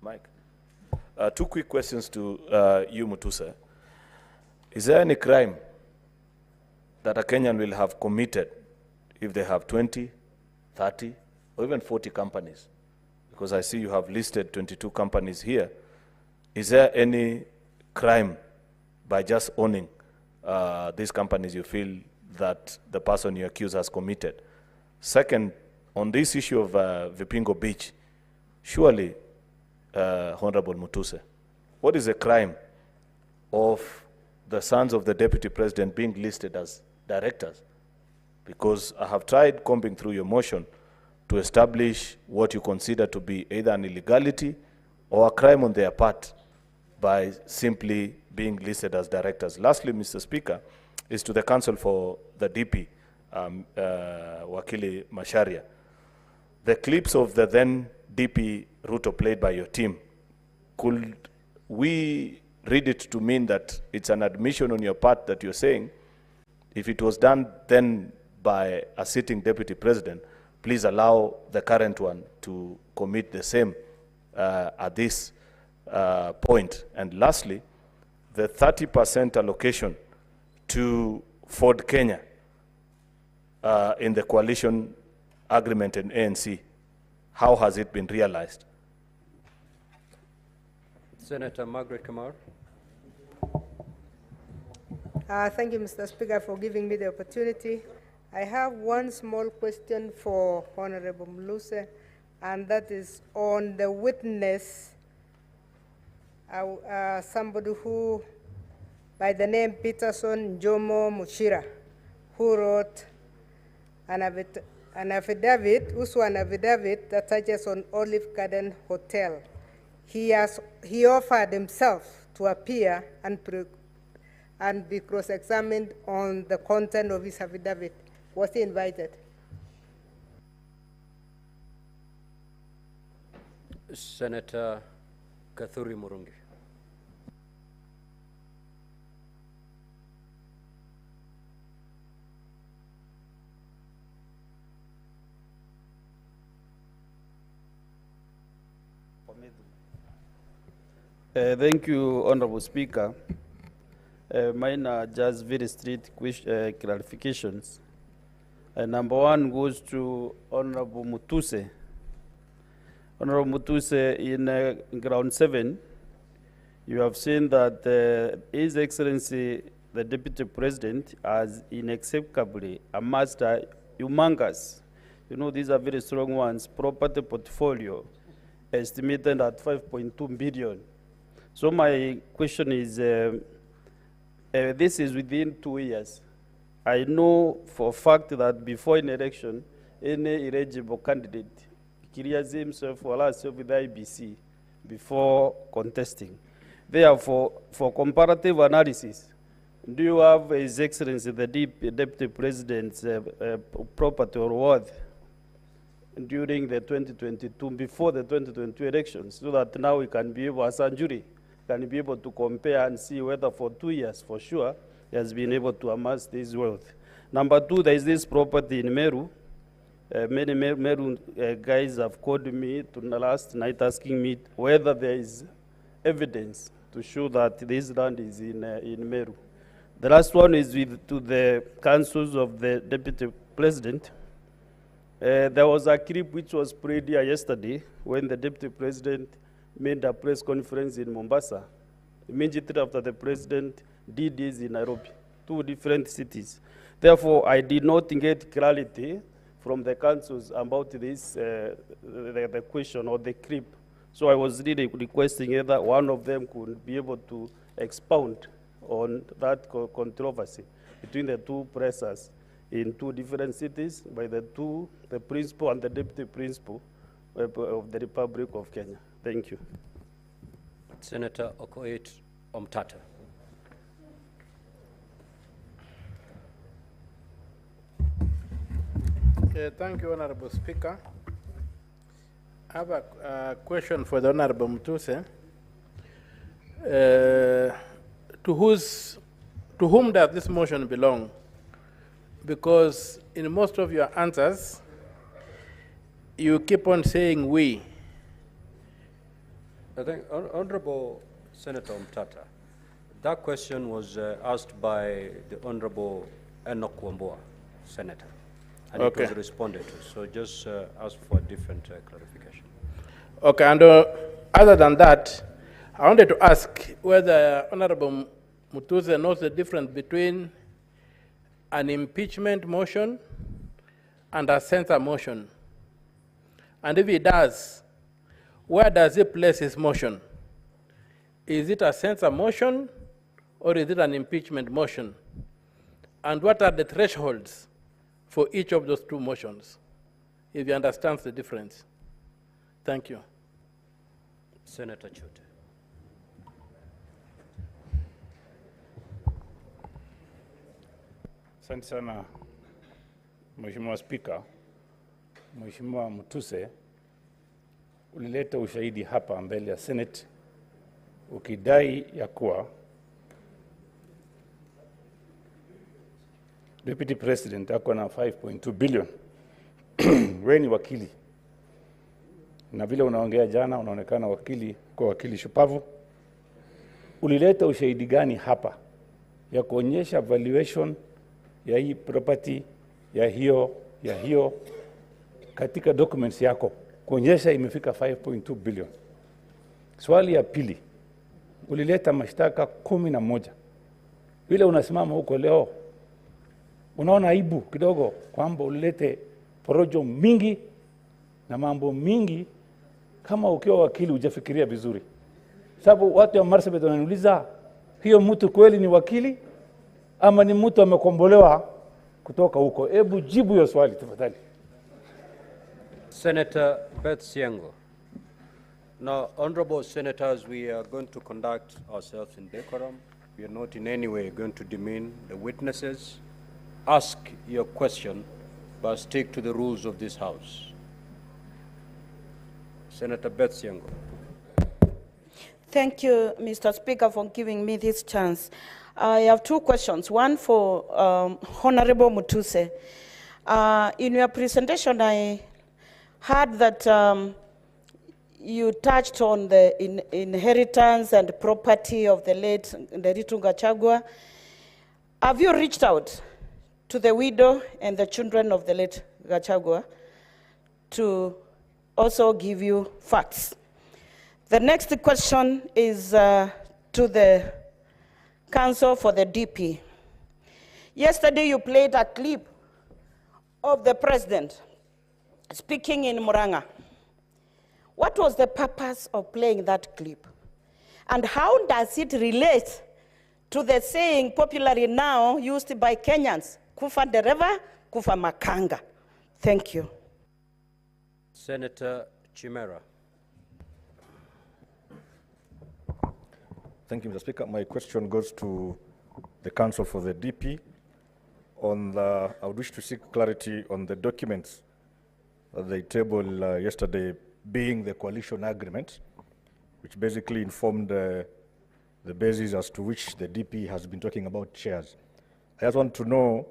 Mike. Two quick questions to you, Mutuse. Is there any crime that a Kenyan will have committed if they have 20, 30, or even 40 companies? Because I see you have listed 22 companies here. Is there any crime by just owning these companies you feel that the person you accuse has committed? Second, on this issue of Vipingo Beach, surely, Honorable Mutuse, what is the crime of the sons of the Deputy President being listed as directors? Because I have tried combing through your motion to establish what you consider to be either an illegality or a crime on their part by simply being listed as directors. Lastly, Mr. Speaker, is to the Council for the DP, Wakili Masharia. The clips of the then DP Ruto played by your team, could we read it to mean that it's an admission on your part that you're saying, if it was done then by a sitting deputy president, please allow the current one to commit the same at this point? And lastly, the 30% allocation to Ford Kenya in the coalition agreement in ANC, how has it been realized? Senator Margaret Kamar. Thank you, Mr. Speaker, for giving me the opportunity. I have one small question for Honorable Mutuse, and that is on the witness, somebody who, by the name Peterson Jomo Muchira, who wrote an affidavit that touches on Olive Garden Hotel. He offered himself to appear and be cross-examined on the content of his affidavit. Was he invited? Senator Kathuri Murungi. Thank you, Honorable Speaker. Mine are just very strict clarifications. Number one goes to Honorable Mutuse. Honorable Mutuse, in ground 7, you have seen that His Excellency, the Deputy President, has inexplicably amassed a humongous, these are very strong ones, property portfolio estimated at 5.2 billion. So my question is, this is within 2 years. I know for a fact that before an election, any eligible candidate clears himself for last with the IBC before contesting. Therefore, for comparative analysis, do you have His Excellency the Deputy President's property or worth during the 2022, before the 2022 elections, so that now we can be able, as a jury, can be able to compare and see whether for 2 years, for sure, he has been able to amass this wealth. Number two, there is this property in Meru. Many Meru guys have called me last night asking me whether there is evidence to show that this land is in Meru. The last one is to the councils of the Deputy President. There was a clip which was played here yesterday when the Deputy President made a press conference in Mombasa. Immediately after the President did this in Nairobi, 2 different cities. Therefore, I did not get clarity from the councils about this, the question or the clip. So I was really requesting either one of them could be able to expound on that controversy between the 2 pressers in 2 different cities by the principal and the deputy principal of the Republic of Kenya. Thank you. Senator Okoit Omtata. Thank you, Honorable Speaker. I have a question for the Honorable Mutuse. To whom does this motion belong? Because in most of your answers, you keep on saying we. I think Honorable Senator Mutata, that question was asked by the Honorable Enoch Wambua, Senator, and Okay. it was responded to. So just ask for a different clarification. Okay, and other than that, I wanted to ask whether Honorable Mutuse knows the difference between an impeachment motion and a censure motion. And if he does, where does he place his motion? Is it a censure motion or is it an impeachment motion? And what are the thresholds for each of those two motions, if he understands the difference? Thank you. Senator Chute. Asante sana Mheshimiwa Spika. Mheshimiwa Mutuse, ulileta ushahidi hapa mbele ya Senate ukidai ya kuwa Deputy President ako na 5.2 billion. Wewe ni wakili. Na vile unaongea jana unaonekana wakili kwa wakili shupavu. Ulileta ushahidi gani hapa ya kuonyesha valuation ya hii property ya hiyo katika documents yako kuonyesha imefika 5.2 billion. Swali ya pili, ulileta mashtaka 11. Vile unasimama huko leo unaona aibu kidogo kwamba ulilete porojo mingi na mambo mingi kama ukiwa wakili hujafikiria vizuri. Sababu watu wa Marsabit wananiuliza hiyo mtu kweli ni wakili ama ni mtu amekombolewa kutoka huko. Hebu jibu hiyo swali tafadhali. Senator Beth Siango. Now, honorable senators, we are going to conduct ourselves in decorum. We are not in any way going to demean the witnesses. Ask your question, but stick to the rules of this House. Senator Beth Siango. Thank you, Mr. Speaker, for giving me this chance. I have two questions. One for Honorable Mutuse. In your presentation, I heard that you touched on the inheritance and property of the late Nderitu Gachagua. Have you reached out to the widow and the children of the late Gachagua to also give you facts? The next question is to the Council for the DP. Yesterday you played a clip of the president speaking in Muranga. What was the purpose of playing that clip? And how does it relate to the saying popularly now used by Kenyans, kufa dereva, kufa makanga? Thank you. Senator Chimera. Thank you, Mr. Speaker. My question goes to the Council for the DP. I would wish to seek clarity on the documents that they tabled yesterday, being the coalition agreement, which basically informed the basis as to which the DP has been talking about shares. I just want to know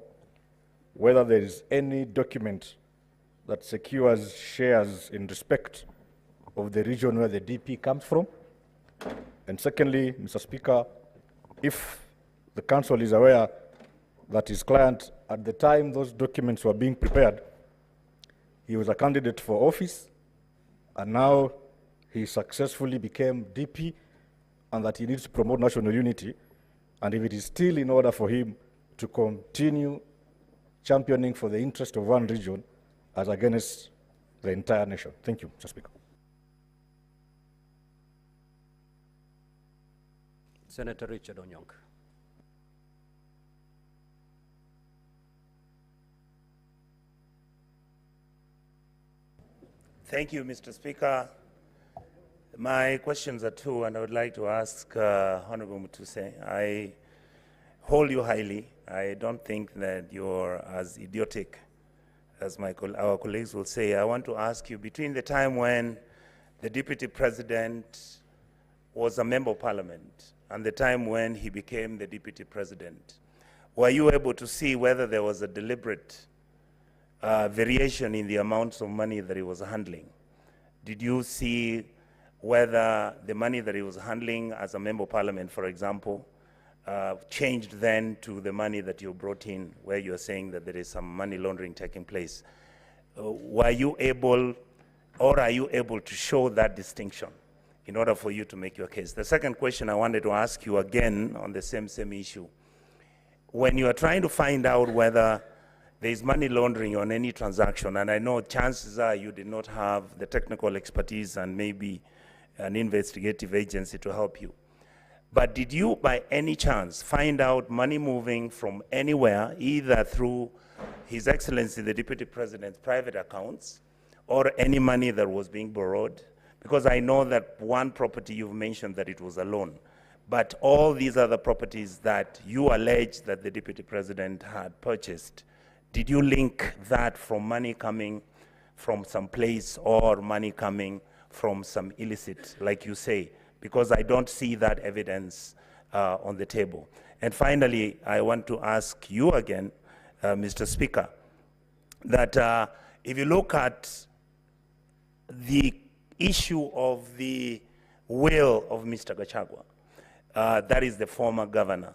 whether there is any document that secures shares in respect of the region where the DP comes from. And secondly, Mr. Speaker, if the Council is aware that his client, at the time those documents were being prepared, he was a candidate for office, and now he successfully became DP, and that he needs to promote national unity, and if it is still in order for him to continue championing for the interest of one region as against the entire nation. Thank you, Mr. Speaker. Senator Richard Onyonk. Thank you, Mr. Speaker. My questions are two, and I would like to ask Honorable Mutuse. I hold you highly. I don't think that you're as idiotic as our colleagues will say. I want to ask you, between the time when the Deputy President was a Member of Parliament and the time when he became the Deputy President, were you able to see whether there was a deliberate variation in the amounts of money that he was handling? Did you see whether the money that he was handling as a member of parliament, for example, changed then to the money that you brought in, where you're saying that there is some money laundering taking place. Were you able, or are you able to show that distinction in order for you to make your case? The second question I wanted to ask you again on the same issue. When you are trying to find out whether there is money laundering on any transaction, and I know chances are you did not have the technical expertise and maybe an investigative agency to help you. But did you, by any chance, find out money moving from anywhere, either through His Excellency the Deputy President's private accounts, or any money that was being borrowed? Because I know that one property you've mentioned that it was a loan, but all these other properties that you allege that the Deputy President had purchased, did you link that from money coming from some place or money coming from some illicit, like you say? Because I don't see that evidence on the table. And finally, I want to ask you again, Mr. Speaker, that if you look at the issue of the will of Mr. Gachagua, that is the former governor,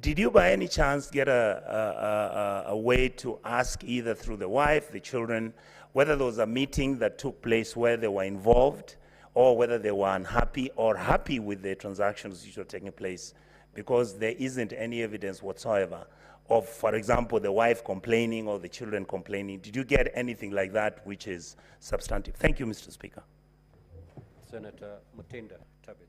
did you by any chance get a way to ask either through the wife, the children, whether there was a meeting that took place where they were involved, or whether they were unhappy or happy with the transactions which were taking place? Because there isn't any evidence whatsoever of, for example, the wife complaining or the children complaining. Did you get anything like that which is substantive? Thank you, Mr. Speaker. Senator Mutinda Tabit.